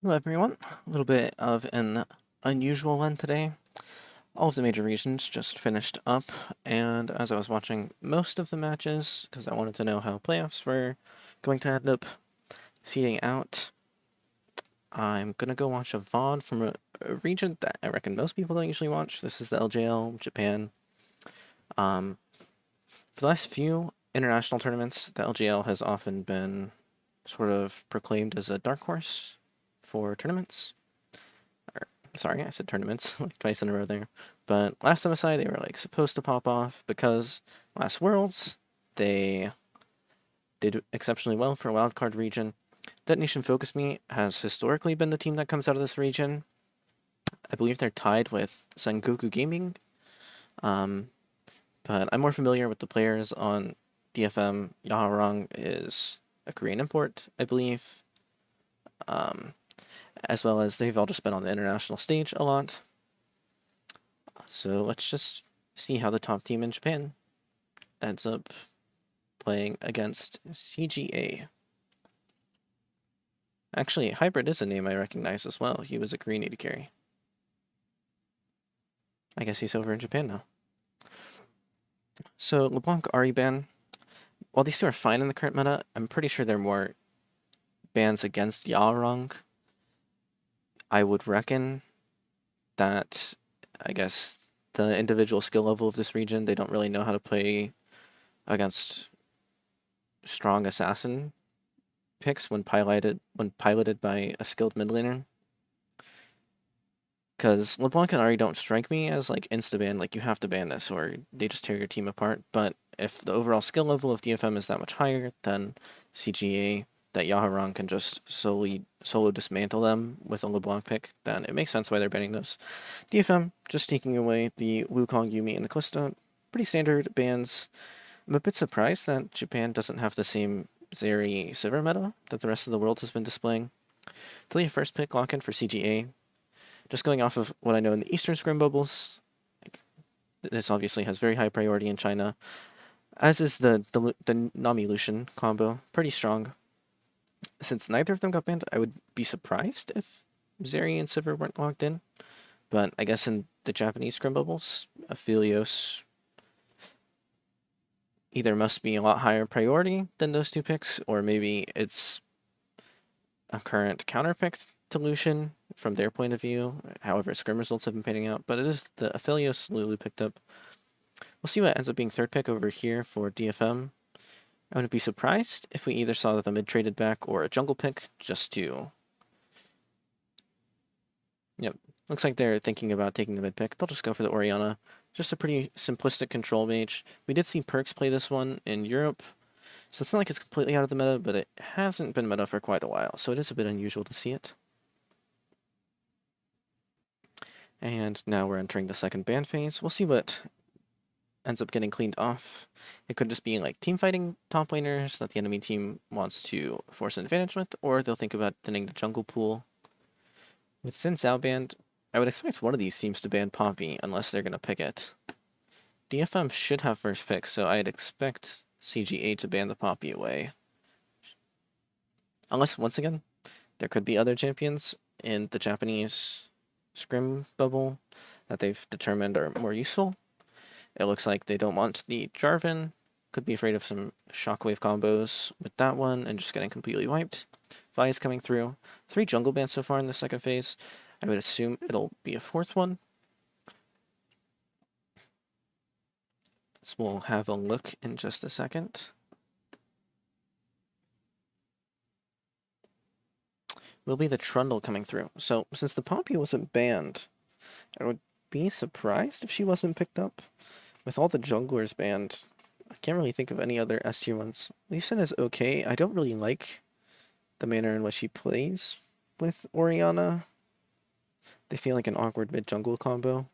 Hello everyone, a little bit of an unusual one today. All of the major regions just finished up, and as I was watching most of the matches, because I wanted to know how playoffs were going to end up seeding out, I'm gonna go watch a VOD from a region that I reckon most people don't usually watch. This is the LJL, Japan. Um, for the last few international tournaments, the LJL has often been sort of proclaimed as a dark horse for tournaments. Sorry, I said tournaments like twice in a row there. But last MSI, they were like supposed to pop off because last Worlds, they did exceptionally well for a wildcard region. Detonation Focus Me has historically been the team that comes out of this region. I believe they're tied with Sengoku Gaming. Um, but I'm more familiar with the players on DFM. Yaharong is a Korean import, I believe. Um, as well as they've all just been on the international stage a lot. So let's just see how the top team in Japan ends up playing against CGA. Actually, Hybrid is a name I recognize as well. He was a Korean AD carry. I guess he's over in Japan now. So LeBlanc Ari ban, while these two are fine in the current meta, I'm pretty sure they're more bans against Yarong. I would reckon that, I guess, the individual skill level of this region, they don't really know how to play against strong assassin picks when piloted by a skilled mid laner. Because LeBlanc and Ari don't strike me as like insta-ban, like you have to ban this or they just tear your team apart. But if the overall skill level of DFM is that much higher than CGA, that Yaharong can just solo dismantle them with a LeBlanc pick, then it makes sense why they're banning this. DFM, just taking away the Wukong, Yumi, and the Kalista. Pretty standard bans. I'm a bit surprised that Japan doesn't have the same Zeri Sivir meta that the rest of the world has been displaying. Delete first pick lock-in for CGA. Just going off of what I know in the Eastern Scrim bubbles, like, this obviously has very high priority in China, as is the Nami Lucian combo, pretty strong. Since neither of them got banned, I would be surprised if Zeri and Sivir weren't locked in. But I guess in the Japanese Scrim bubbles, Aphelios either must be a lot higher priority than those two picks, or maybe it's a current counter pick to Lucian from their point of view, however scrim results have been panning out, but it is the Aphelios Lulu picked up. We'll see what ends up being third pick over here for DFM. I wouldn't be surprised if we either saw the mid traded back or a jungle pick just to... Yep, looks like they're thinking about taking the mid pick. They'll just go for the Orianna. Just a pretty simplistic control mage. We did see Perks play this one in Europe, so it's not like it's completely out of the meta, but it hasn't been meta for quite a while, so it is a bit unusual to see it. And now we're entering the second ban phase. We'll see what ends up getting cleaned off. It could just be like team fighting top laners that the enemy team wants to force an advantage with, or they'll think about thinning the jungle pool. With Sin Zhao banned, I would expect one of these teams to ban Poppy unless they're going to pick it. DFM should have first pick, so I'd expect CGA to ban the Poppy away. Unless, once again, there could be other champions in the Japanese scrim bubble that they've determined are more useful. It looks like they don't want the Jarvan. Could be afraid of some shockwave combos with that one and just getting completely wiped. Vi's coming through. 3 jungle bans so far in the second phase. I would assume it'll be a fourth one. So we'll have a look in just a second. Will be the Trundle coming through. So since the Poppy wasn't banned, I would be surprised if she wasn't picked up. With all the junglers banned, I can't really think of any other S tier ones. Lee Sin is okay. I don't really like the manner in which he plays with Orianna. They feel like an awkward mid-jungle combo.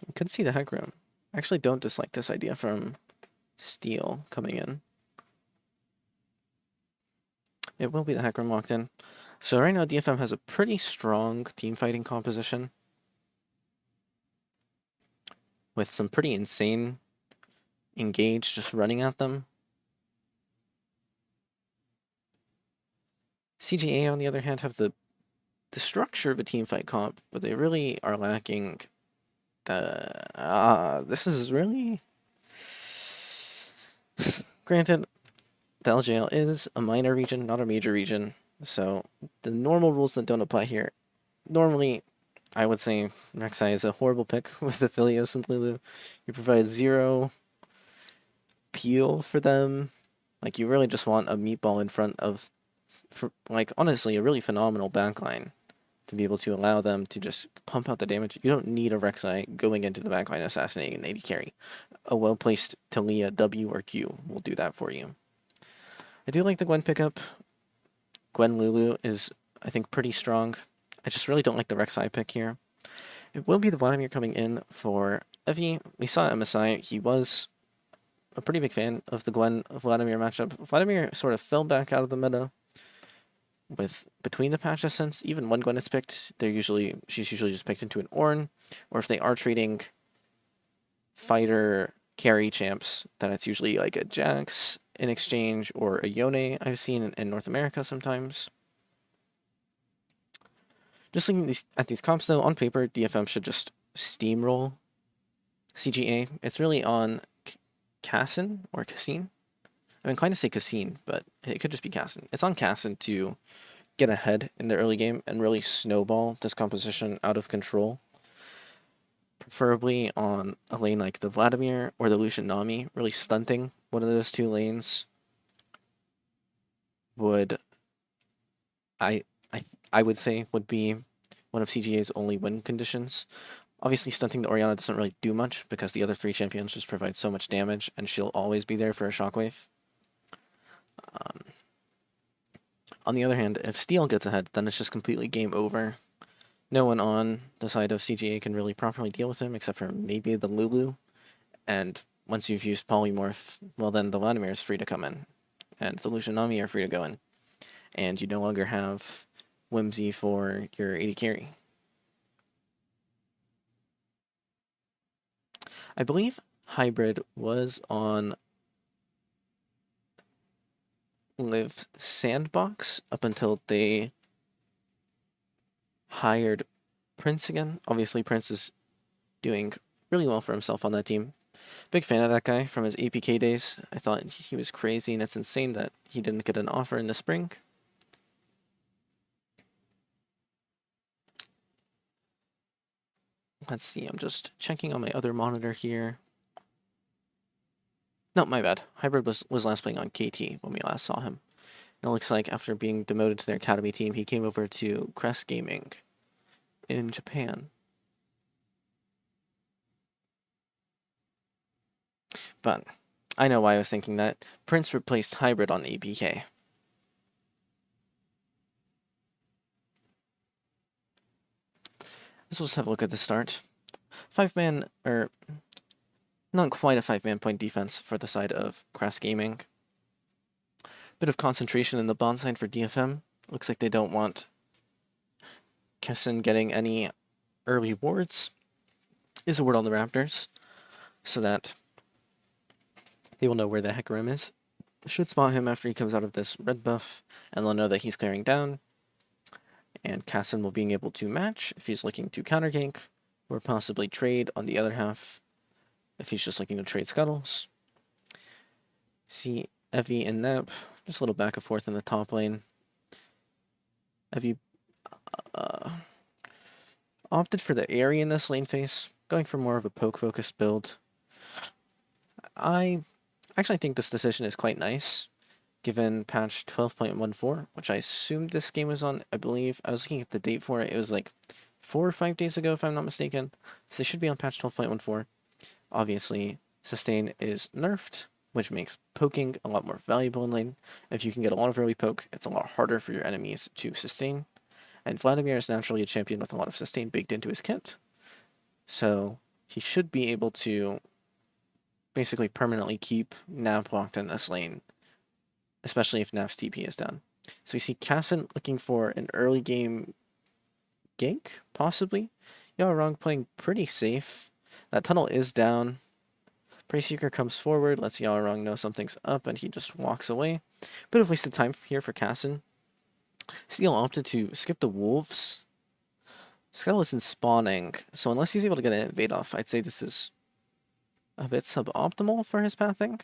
We could see the Heck Room. I actually don't dislike this idea from Steel coming in. It will be the Heck Room locked in. So right now DFM has a pretty strong team fighting composition with some pretty insane engage just running at them. CGA, on the other hand, have the structure of a team fight comp, but they really are lacking the. This is really. Granted, the LGL is a minor region, not a major region, so the normal rules that don't apply here. Normally, I would say Rek'Sai is a horrible pick with Aphelios and Lulu. You provide zero peel for them. Like, you really just want a meatball in front of, like, honestly, a really phenomenal backline to be able to allow them to just pump out the damage. You don't need a Rek'Sai going into the backline assassinating an AD carry. A well-placed Talia W or Q will do that for you. I do like the Gwen pickup. Gwen Lulu is, I think, pretty strong. I just really don't like the Rek'Sai pick here. It will be the Vladimir coming in for Evie. We saw MSI. He was a pretty big fan of the Gwen Vladimir matchup. Vladimir sort of fell back out of the meta with between the patches, since even when Gwen is picked, she's usually just picked into an Ornn, or if they are trading fighter carry champs, then it's usually like a Jax in exchange or a Yone I've seen in North America sometimes. Just looking at these comps though, on paper, DFM should just steamroll CGA. It's really on Cassin or Cassin. I'm inclined to say Cassin, but it could just be Cassin. It's on Cassin to get ahead in the early game and really snowball this composition out of control. Preferably on a lane like the Vladimir or the Lucian Nami, really stunting one of those two lanes would, I would say, would be one of CGA's only win conditions. Obviously, stunting the Orianna doesn't really do much because the other three champions just provide so much damage, and she'll always be there for a shockwave. On the other hand, if Steel gets ahead, then it's just completely game over. No one on the side of CGA can really properly deal with him, except for maybe the Lulu. And once you've used Polymorph, well then the Vladimir is free to come in. And the Lucian Nami are free to go in. And you no longer have Whimsy for your AD carry. I believe Hybrid was on Live Sandbox up until they hired Prince again. Obviously, Prince is doing really well for himself on that team. Big fan of that guy from his APK days. I thought he was crazy, and it's insane that he didn't get an offer in the spring. Let's see, I'm just checking on my other monitor here. No, my bad. Hybrid was last playing on KT when we last saw him. And it looks like after being demoted to their academy team, he came over to Crest Gaming in Japan. But I know why I was thinking that. Prince replaced Hybrid on APK. Let's just have a look at the start. 5-man, or not quite a 5-man point defense for the side of Crest Gaming. Bit of concentration in the bond side for DFM. Looks like they don't want Kessin getting any early wards. Is a ward on the Raptors, so that they will know where the Hecarim is. Should spot him after he comes out of this red buff, and they'll know that he's clearing down. And Cassin will be able to match if he's looking to counter gank, or possibly trade on the other half if he's just looking to trade scuttles. See Evie and Nep, just a little back and forth in the top lane. Evie opted for the Aerie in this lane phase, going for more of a poke-focused build. I actually think this decision is quite nice, given patch 12.14, which I assumed this game was on. I believe I was looking at the date for it. It was like 4 or 5 days ago, if I'm not mistaken. So they should be on patch 12.14. Obviously, sustain is nerfed, which makes poking a lot more valuable in lane. If you can get a lot of early poke, it's a lot harder for your enemies to sustain. And Vladimir is naturally a champion with a lot of sustain baked into his kit. So he should be able to basically permanently keep Nap locked in this lane, especially if Nap's TP is down. So we see Cassin looking for an early game gank, possibly. Yarong playing pretty safe. That tunnel is down. Preyseeker comes forward, lets Yarong know something's up, and he just walks away. Bit of wasted time here for Cassin. Steel opted to skip the wolves. Scuttle isn't spawning, so unless he's able to get an invade off, I'd say this is a bit suboptimal for his pathing.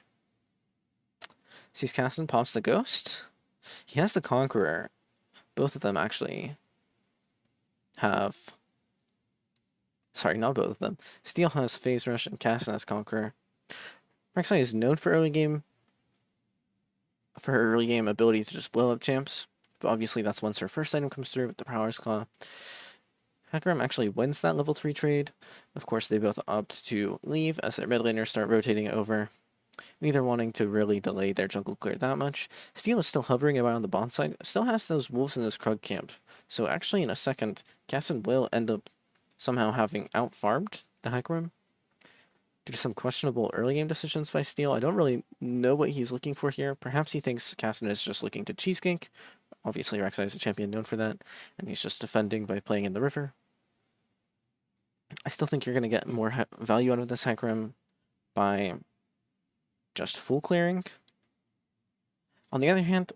Sees Casson, pops the Ghost. He has the Conqueror. Both of them actually have... Sorry, not both of them. Steel has Phase Rush and Casson has Conqueror. Rek'Sai is known for her early game ability to just blow up champs, but obviously that's once her first item comes through with the Prowler's Claw. Hecarim actually wins that level 3 trade. Of course, they both opt to leave as their mid laners start rotating over, neither wanting to really delay their jungle clear that much. Steel is still hovering around the bot side, still has those wolves in this Krug camp, so actually in a second, Casson will end up somehow having out-farmed the Hecarim due to some questionable early game decisions by Steel. I don't really know what he's looking for here. Perhaps he thinks Casson is just looking to cheesecake. Obviously, Rek'Sai is a champion known for that, and he's just defending by playing in the river. I still think you're going to get more value out of this Hecarim by just full clearing. On the other hand,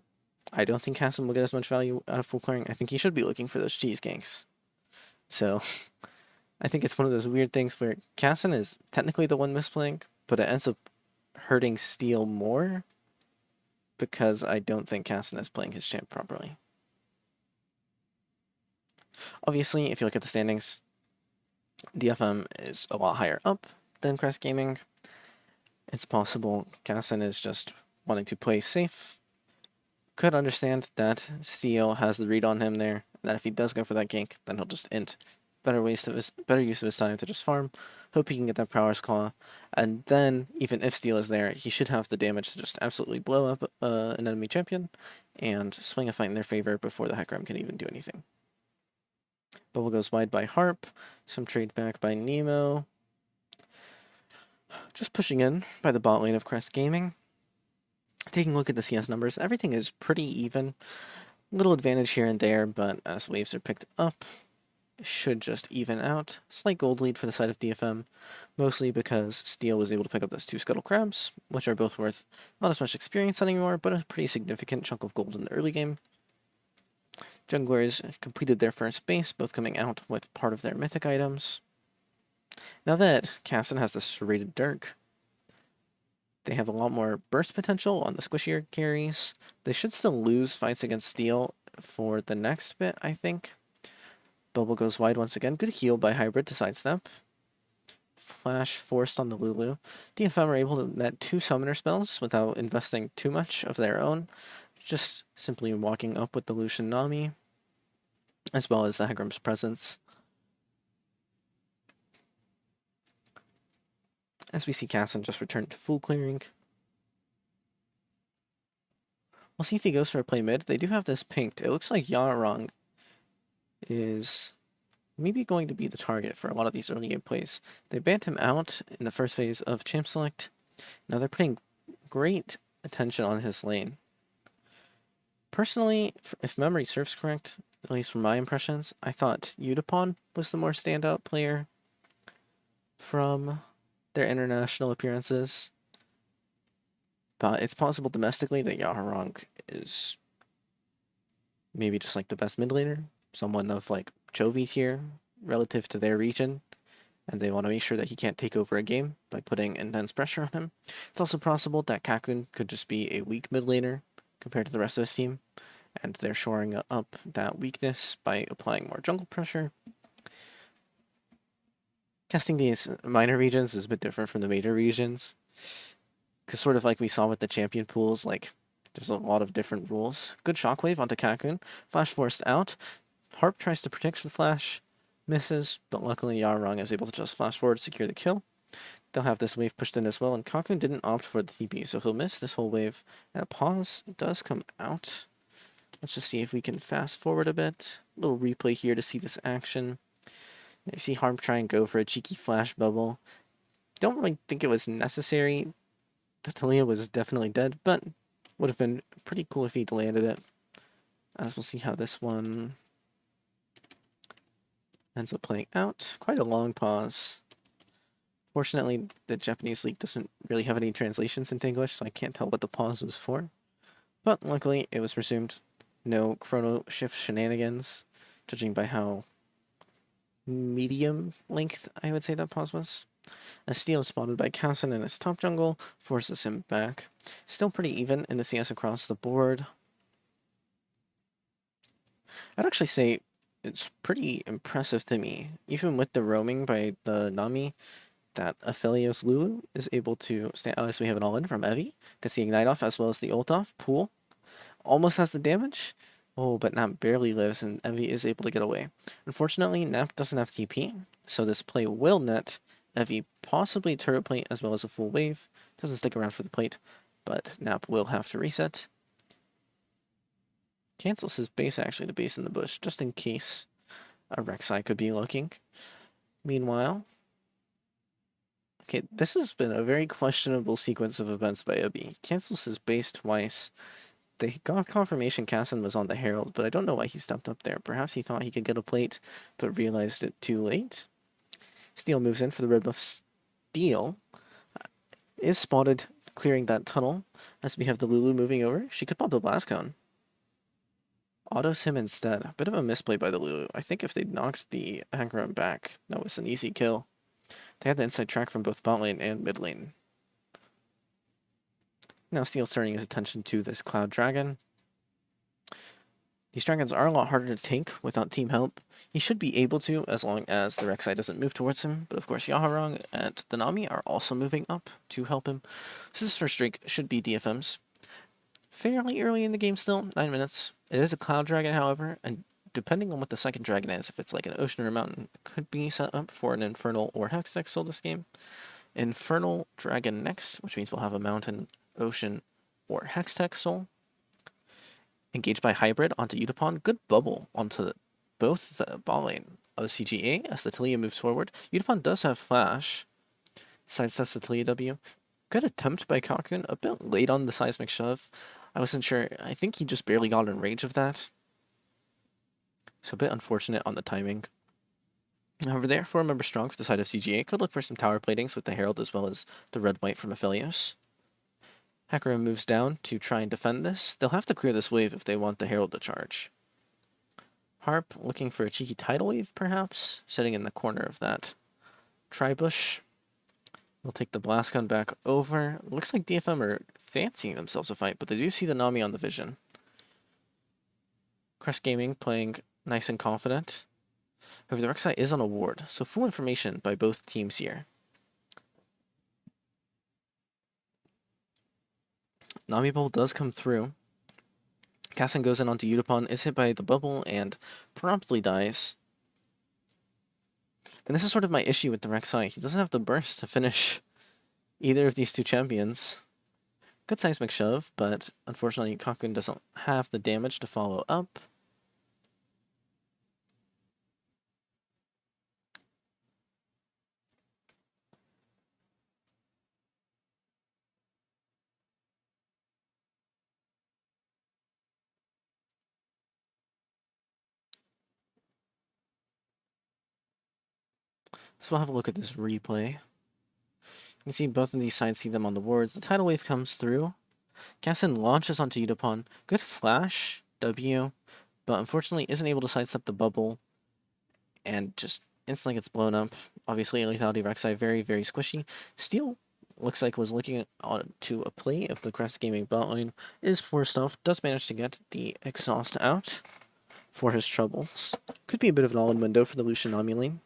I don't think Casson will get as much value out of full clearing. I think he should be looking for those cheesecakes. So, I think it's one of those weird things where Casson is technically the one misplaying, but it ends up hurting Steel more because I don't think Casson is playing his champ properly. Obviously, if you look at the standings, DFM is a lot higher up than Crest Gaming. It's possible Casson is just wanting to play safe. Could understand that Steel has the read on him there, and that if he does go for that gank, then he'll just int. Better use of his time to just farm, hope he can get that Prowler's Claw, and then, even if Steel is there, he should have the damage to just absolutely blow up an enemy champion, and swing a fight in their favor before the Hecarim can even do anything. Bubble goes wide by Harp, some trade back by Nemo. Just pushing in by the bot lane of Crest Gaming. Taking a look at the CS numbers, everything is pretty even. Little advantage here and there, but as waves are picked up, it should just even out. Slight gold lead for the side of DFM, mostly because Steel was able to pick up those 2 Scuttle Crabs, which are both worth not as much experience anymore, but a pretty significant chunk of gold in the early game. Junglers completed their first base, both coming out with part of their mythic items. Now that Casson has the serrated Dirk, they have a lot more burst potential on the squishier carries. They should still lose fights against Steel for the next bit, I think. Bubble goes wide once again. Good heal by Hybrid to sidestep. Flash forced on the Lulu. DFM are able to net 2 summoner spells without investing too much of their own. Just simply walking up with the Lucian Nami, as well as the Hecarim's presence. As we see Casson just return to full clearing. We'll see if he goes for a play mid. They do have this pinked. It looks like Yarong is maybe going to be the target for a lot of these early game plays. They banned him out in the first phase of Champ Select. Now they're putting great attention on his lane. Personally, if memory serves correct, at least from my impressions, I thought Udapon was the more standout player from their international appearances. But it's possible domestically that Yaharong is maybe just like the best mid laner, someone of like Chovy tier relative to their region, and they want to make sure that he can't take over a game by putting intense pressure on him. It's also possible that Kakun could just be a weak mid laner compared to the rest of his team, and they're shoring up that weakness by applying more jungle pressure. Testing these minor regions is a bit different from the major regions, because sort of like we saw with the champion pools, like there's a lot of different rules. Good shockwave onto Kakun, flash forced out. Harp tries to protect the flash, misses, but luckily Yarong is able to just flash forward, secure the kill. They'll have this wave pushed in as well, and Kakun didn't opt for the TP, so he'll miss this whole wave. And a pause does come out. Let's just see if we can fast forward a bit. A little replay here to see this action. I see Harp try and go for a cheeky flash bubble. Don't really think it was necessary. The Talia was definitely dead, but would have been pretty cool if he'd landed it. As we'll see how this one ends up playing out. Quite a long pause. Fortunately, the Japanese league doesn't really have any translations into English, so I can't tell what the pause was for. But luckily, it was resumed No chrono shift shenanigans, judging by how medium length I would say that pause was. A steal spotted by Cassin in his top jungle forces him back. Still pretty even in the CS across the board. I'd actually say it's pretty impressive to me, even with the roaming by the Nami, that Aphelios Lulu is able to stay out as we have it all in from Evie. Gets the Ignite off as well as the ult off. Pool almost has the damage. Oh, but Nap barely lives and Evie is able to get away. Unfortunately, Nap doesn't have TP, so this play will net Evie possibly turret plate as well as a full wave. Doesn't stick around for the plate, but Nap will have to reset. Cancels his base actually to base in the bush, just in case a Rek'Sai could be looking. Meanwhile, okay, this has been a very questionable sequence of events by Obi. Cancels his base twice. They got confirmation Cassin was on the Herald, but I don't know why he stepped up there. Perhaps he thought he could get a plate, but realized it too late. Steel moves in for the red buff. Steel is spotted clearing that tunnel as we have the Lulu moving over. She could pop the blast cone. Autos him instead. A bit of a misplay by the Lulu. I think if they'd knocked the Aggro back, that was an easy kill. They had the inside track from both bot lane and mid lane. Now Steel's turning his attention to this Cloud Dragon. These dragons are a lot harder to tank without team help. He should be able to as long as the Rek'Sai doesn't move towards him, but of course Yaharong and the Nami are also moving up to help him. So this first streak should be DFM's. Fairly early in the game still, 9 minutes. It is a Cloud Dragon, however, and depending on what the second dragon is, if it's like an ocean or a mountain, could be set up for an Infernal or Hextech soul this game. Infernal Dragon next, which means we'll have a mountain, ocean, or Hextech soul. Engaged by Hybrid onto Utapon. Good bubble onto both the ball lane of CGA as the Talia moves forward. Utapon does have flash. Sidesteps the Talia W. Good attempt by Kakun, a bit late on the seismic shove. I wasn't sure. I think he just barely got in range of that. So a bit unfortunate on the timing. However, there, 4 members strong for the side of CGA. Could look for some tower platings with the Herald as well as the red-white from Aphelios. Hecarim moves down to try and defend this. They'll have to clear this wave if they want the Herald to charge. Harp looking for a cheeky tidal wave, perhaps, sitting in the corner of that tri-bush. We'll take the blast gun back over. Looks like DFM are fancying themselves a fight, but they do see the Nami on the vision. Crest Gaming playing nice and confident. However, the Rek'Sai is on a ward, so full information by both teams here. Nami Bowl does come through. Cassin goes in onto Utapon, is hit by the bubble, and promptly dies. And this is sort of my issue with the Rek'Sai. He doesn't have the burst to finish either of these two champions. Good seismic shove, but unfortunately Kakun doesn't have the damage to follow up. So we'll have a look at this replay. You can see both of these sides see them on the wards. The tidal wave comes through. Cassin launches onto Utapon. Good flash, W, but unfortunately isn't able to sidestep the bubble and just instantly gets blown up. Obviously, lethality Rek'Sai very, very squishy. Steel looks like was looking to a play if the Crest Gaming bot lane is forced off. Does manage to get the exhaust out for his troubles. Could be a bit of an all-in window for the Lucian Nami lane.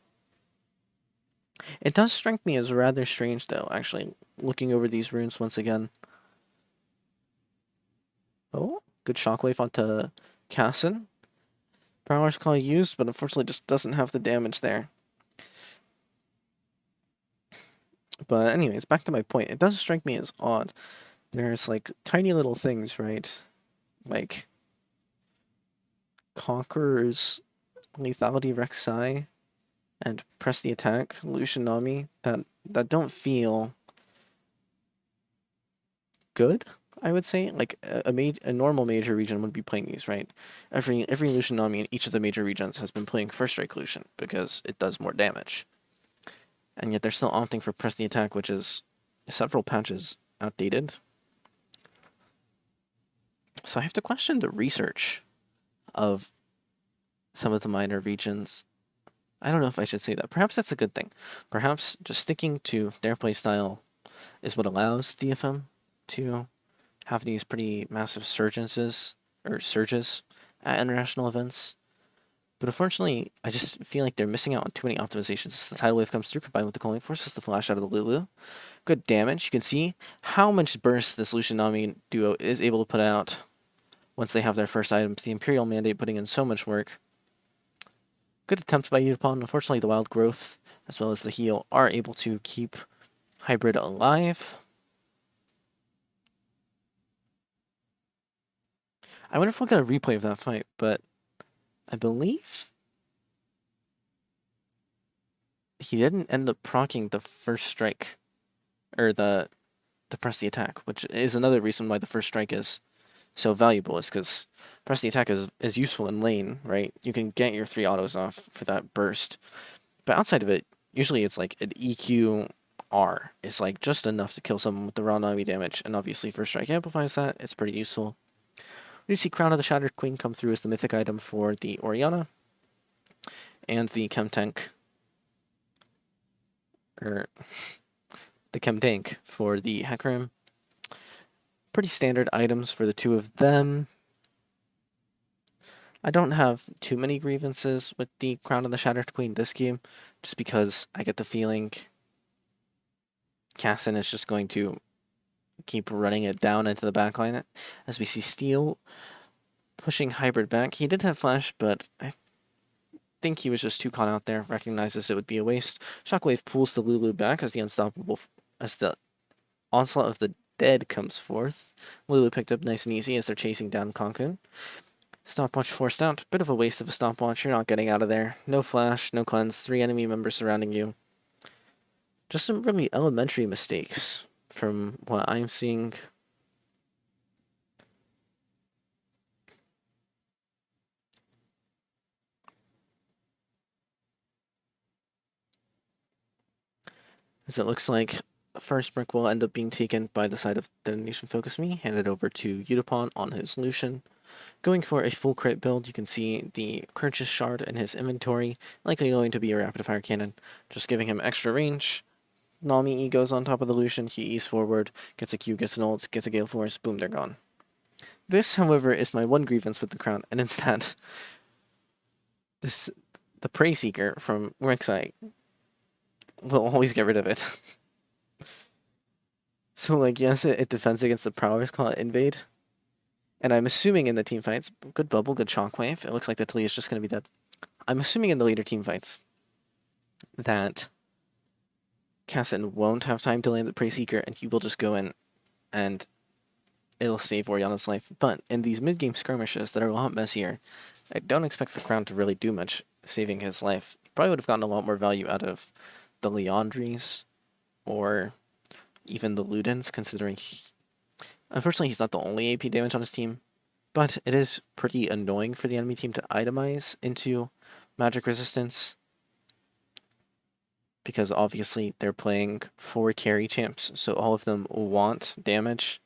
It does strike me as rather strange, though, actually, looking over these runes once again. Oh, good shockwave onto Cassin. Prowler's Call used, but unfortunately just doesn't have the damage there. But anyways, back to my point. It does strike me as odd. There's, like, tiny little things, right? Like, Conqueror's Lethality Rek'Sai and Press the Attack Lucian Nami that don't feel good, I would say. Like a normal major region would be playing these, right? Every Lucian Nami in each of the major regions has been playing First Strike Lucian because it does more damage. And yet they're still opting for Press the Attack, which is several patches outdated. So I have to question the research of some of the minor regions. I don't know if I should say that. Perhaps that's a good thing. Perhaps just sticking to their playstyle is what allows DFM to have these pretty massive surges at international events. But unfortunately, I just feel like they're missing out on too many optimizations as the tidal wave comes through, combined with the cooling force as the flash out of the Lulu. Good damage. You can see how much burst this Lucian Nami duo is able to put out once they have their first items. The Imperial Mandate putting in so much work. Good attempt by Udapon. Unfortunately, the Wild Growth as well as the heal are able to keep Hybrid alive. I wonder if we'll get a replay of that fight, but I believe he didn't end up proccing the first strike, or the press the attack, which is another reason why the first strike is so valuable, is because press the attack is useful in lane, right? You can get your 3 autos off for that burst, but outside of it, usually it's like an EQ-R is like just enough to kill someone with the raw Nami damage, and obviously first strike amplifies that. It's pretty useful. We see Crown of the Shattered Queen come through as the mythic item for the Orianna, and the Chem Tank, or the Chem Tank for the Hecarim. Pretty standard items for the two of them. I don't have too many grievances with the Crown of the Shattered Queen this game, just because I get the feeling Cassin is just going to keep running it down into the backline. As we see Steel pushing Hybrid back. He did have Flash, but I think he was just too caught out there, recognizes it would be a waste. Shockwave pulls the Lulu back as the Onslaught of the Dead comes forth. Lulu picked up nice and easy as they're chasing down Conkun. Stopwatch forced out. Bit of a waste of a stopwatch. You're not getting out of there. No flash, no cleanse, 3 enemy members surrounding you. Just some really elementary mistakes from what I'm seeing. As it looks like the first brick will end up being taken by the side of Detonation Focus Me, handed over to Udapon on his Lucian. Going for a full crit build, you can see the Purchase Shard in his inventory, likely going to be a rapid fire cannon, just giving him extra range. Nami E goes on top of the Lucian, he E's forward, gets a Q, gets an ult, gets a Gale Force, boom, they're gone. This, however, is my one grievance with the Crown, and it's that the Prey Seeker from Rek'Sai will always get rid of it. So, like, yes, it defends against the Prowlers, call it Invade. And I'm assuming in the team fights, good bubble, good shockwave. It looks like the Talia is just going to be dead. I'm assuming in the later team fights that Cassin won't have time to land the Prey Seeker, and he will just go in and it'll save Orianna's life. But in these mid-game skirmishes that are a lot messier, I don't expect the Crown to really do much saving his life. He probably would have gotten a lot more value out of the Leandries or even the Ludens, considering unfortunately he's not the only AP damage on his team, but it is pretty annoying for the enemy team to itemize into magic resistance, because obviously they're playing 4 carry champs, so all of them want damage.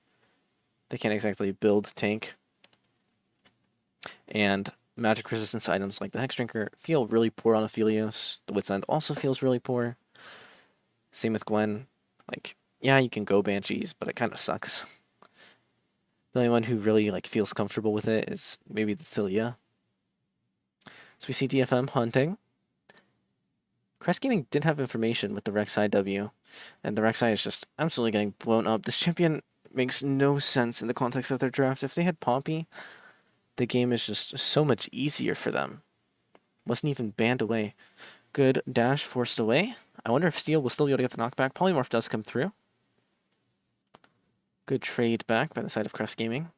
They can't exactly build tank. And magic resistance items like the Hex Drinker feel really poor on Aphelios. The Wit's End also feels really poor. Same with Gwen. Like, yeah, you can go Banshees, but it kind of sucks. The only one who really like feels comfortable with it is maybe the Talia. So we see DFM hunting. Crest Gaming did have information with the Rek'Sai W, and the Rek'Sai is just absolutely getting blown up. This champion makes no sense in the context of their draft. If they had Poppy, the game is just so much easier for them. Wasn't even banned away. Good dash forced away. I wonder if Steel will still be able to get the knockback. Polymorph does come through. Good trade back by the side of Crest Gaming.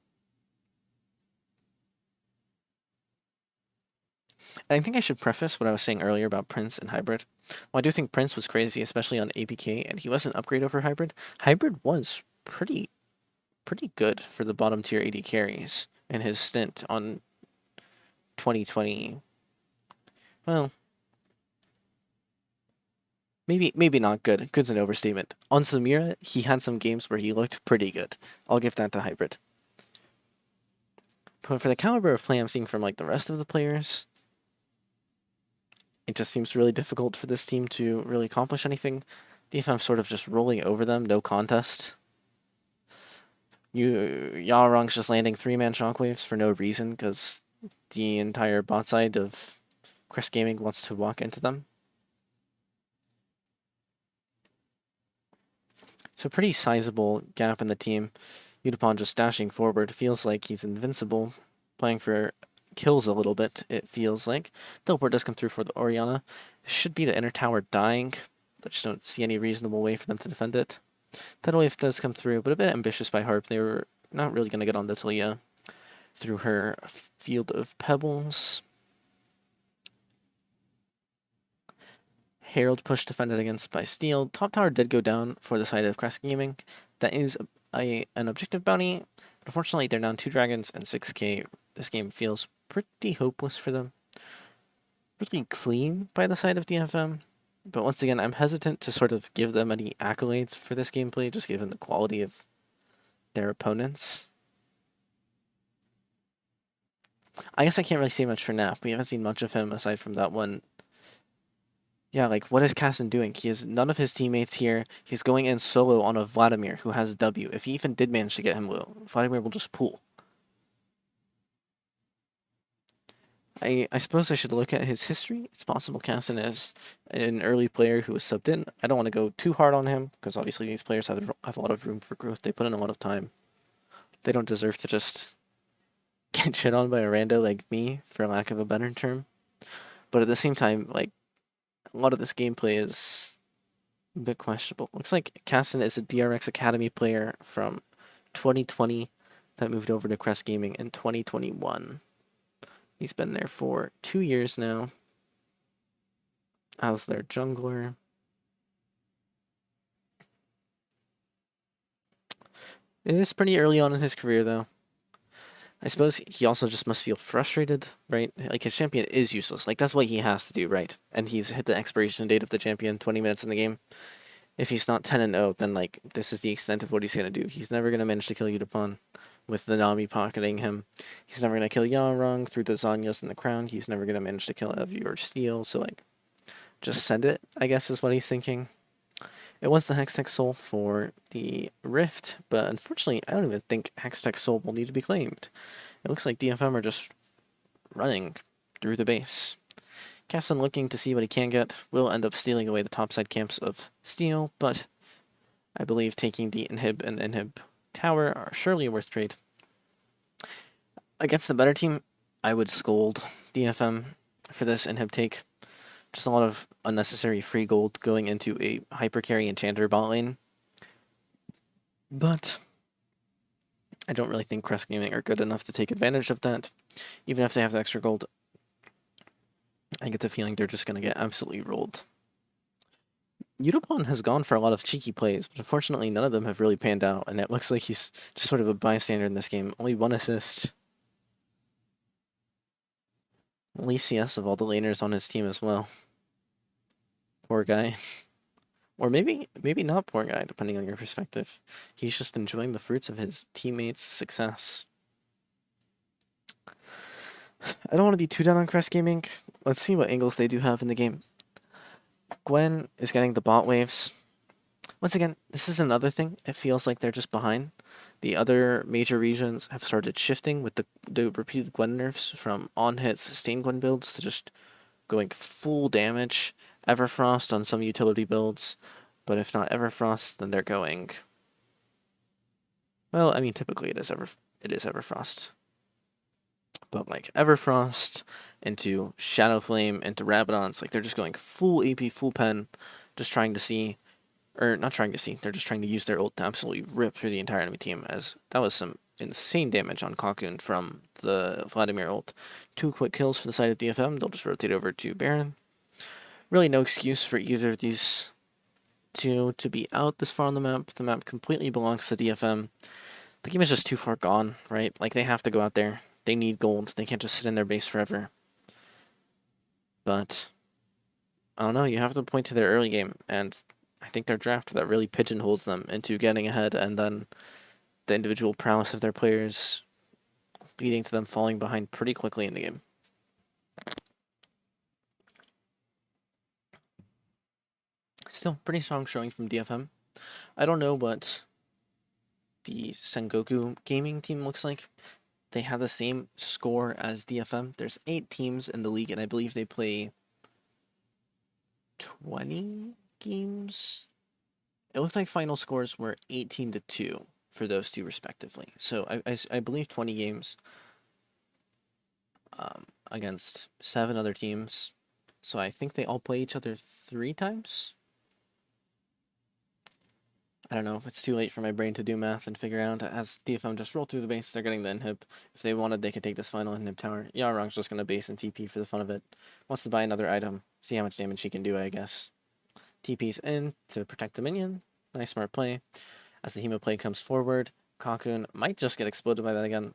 And I think I should preface what I was saying earlier about Prince and Hybrid. Well, I do think Prince was crazy, especially on APK, and he was an upgrade over Hybrid. Hybrid was pretty good for the bottom tier AD carries in his stint on 2020. Well, maybe not good. Good's an overstatement. On Samira, he had some games where he looked pretty good. I'll give that to Hybrid. But for the caliber of play I'm seeing from like the rest of the players, it just seems really difficult for this team to really accomplish anything. DFM sort of just rolling over them, no contest. Yarong's just landing 3-man shockwaves for no reason because the entire bot side of Chris Gaming wants to walk into them. So pretty sizable gap in the team. Udapon just dashing forward. Feels like he's invincible. Playing for kills a little bit, it feels like. Teleport does come through for the Orianna. Should be the inner tower dying. I just don't see any reasonable way for them to defend it. Tidal Wave does come through, but a bit ambitious by Harp. They were not really going to get on to Talia through her field of pebbles. Herald push defended against by Steel. Top tower did go down for the side of Crest Gaming. That is an objective bounty. But unfortunately, they're down 2 dragons and 6k. This game feels pretty hopeless for them. Really clean by the side of DFM. But once again, I'm hesitant to sort of give them any accolades for this gameplay, just given the quality of their opponents. I guess I can't really say much for Nap. We haven't seen much of him aside from that one. Yeah, like, what is Casson doing? He has none of his teammates here. He's going in solo on a Vladimir who has W. If he even did manage to get him, Vladimir will just pull. I suppose I should look at his history. It's possible Casson is an early player who was subbed in. I don't want to go too hard on him, because obviously these players have a lot of room for growth. They put in a lot of time. They don't deserve to just get shit on by a rando like me, for lack of a better term. But at the same time, like, a lot of this gameplay is a bit questionable. Looks like Casson is a DRX Academy player from 2020 that moved over to Crest Gaming in 2021. He's been there for 2 years now as their jungler. It is pretty early on in his career, though. I suppose he also just must feel frustrated, right? Like, his champion is useless. Like, that's what he has to do, right? And he's hit the expiration date of the champion 20 minutes in the game. If he's not 10-0, then, like, this is the extent of what he's going to do. He's never going to manage to kill Udapon with the Nami pocketing him. He's never going to kill Yarong through the Zanyas and the Crown. He's never going to manage to kill Evu or Steel. So, like, just send it, I guess, is what he's thinking. It was the Hextech Soul for the Rift, but unfortunately, I don't even think Hextech Soul will need to be claimed. It looks like DFM are just running through the base. Casson, looking to see what he can get, will end up stealing away the topside camps of Steel, but I believe taking the Inhib and Inhib Tower are surely a worth trade. Against the better team, I would scold DFM for this Inhib take. Just a lot of unnecessary free gold going into a hyper carry enchanter bot lane. But I don't really think Crest Gaming are good enough to take advantage of that. Even if they have the extra gold, I get the feeling they're just going to get absolutely rolled. Udapon has gone for a lot of cheeky plays, but unfortunately none of them have really panned out, and it looks like he's just sort of a bystander in this game. Only 1 assist. Least CS of all the laners on his team as well. Poor guy. Or maybe not poor guy, depending on your perspective. He's just enjoying the fruits of his teammates' success. I don't want to be too down on Crest Gaming. Let's see what angles they do have in the game. Gwen is getting the bot waves. Once again, this is another thing. It feels like they're just behind. The other major regions have started shifting with the repeated Gwen nerfs from on-hit sustain Gwen builds to just going full damage. Everfrost on some utility builds, but if not Everfrost, then they're going... Well, I mean, typically it is Everfrost. But like Everfrost into Shadow Flame into Rabadons, like they're just going full AP, full pen, just trying to see, or not trying to see, they're just trying to use their ult to absolutely rip through the entire enemy team, as that was some insane damage on Cocoon from the Vladimir ult. 2 quick kills for the side of DFM, they'll just rotate over to Baron. Really no excuse for either of these two to be out this far on the map. The map completely belongs to DFM. The game is just too far gone, right? Like, they have to go out there. They need gold. They can't just sit in their base forever. But, I don't know, you have to point to their early game, and I think their draft that really pigeonholes them into getting ahead, and then the individual prowess of their players leading to them falling behind pretty quickly in the game. Still, pretty strong showing from DFM. I don't know what the Sengoku gaming team looks like. They have the same score as DFM. There's 8 teams in the league, and I believe they play 20 games. It looked like final scores were 18-2 for those two respectively. So I believe 20 games against 7 other teams. So I think they all play each other 3 times. I don't know. It's too late for my brain to do math and figure out. As DFM just roll through the base, they're getting the inhib. If they wanted, they could take this final inhib tower. Yarong's just going to base and TP for the fun of it. Wants to buy another item. See how much damage he can do, I guess. TP's in to protect the minion. Nice smart play. As the Hemo play comes forward, Kakun might just get exploded by that again.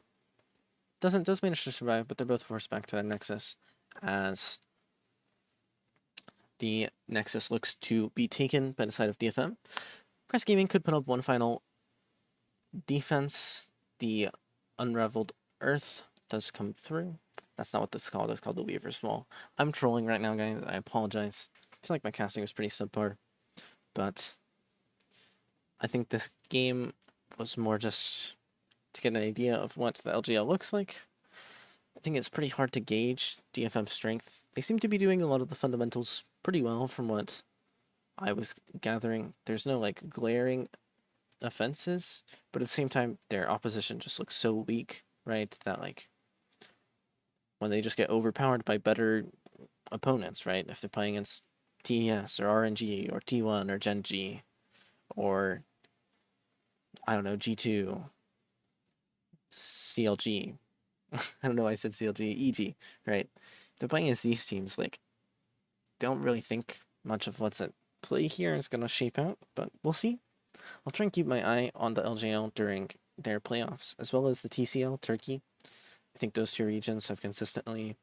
Does manage to survive, but they're both forced back to their Nexus as the Nexus looks to be taken by the side of DFM. Crest Gaming could put up one final defense. The Unraveled Earth does come through. That's not what this is called. It's called the Weaver's Wall. I'm trolling right now, guys. I apologize. I feel like my casting was pretty subpar, but I think this game was more just to get an idea of what the LGL looks like. I think it's pretty hard to gauge DFM's strength. They seem to be doing a lot of the fundamentals pretty well from what I was gathering. There's no like glaring offenses, but at the same time their opposition just looks so weak, right? That like when they just get overpowered by better opponents, right? If they're playing against TES or RNG or T1 or Gen G or I don't know, G2, CLG. I don't know why I said CLG, EG, right? If they're playing against these teams, like, don't really think much of what's at play here is going to shape out, but we'll see. I'll try and keep my eye on the LGL during their playoffs, as well as the TCL, Turkey. I think those 2 regions have consistently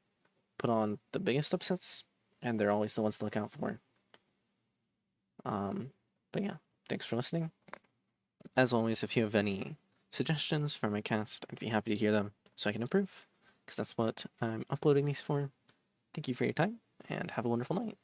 put on the biggest upsets, and they're always the ones to look out for. But yeah, thanks for listening. As always, if you have any suggestions for my cast, I'd be happy to hear them so I can improve, because that's what I'm uploading these for. Thank you for your time, and have a wonderful night.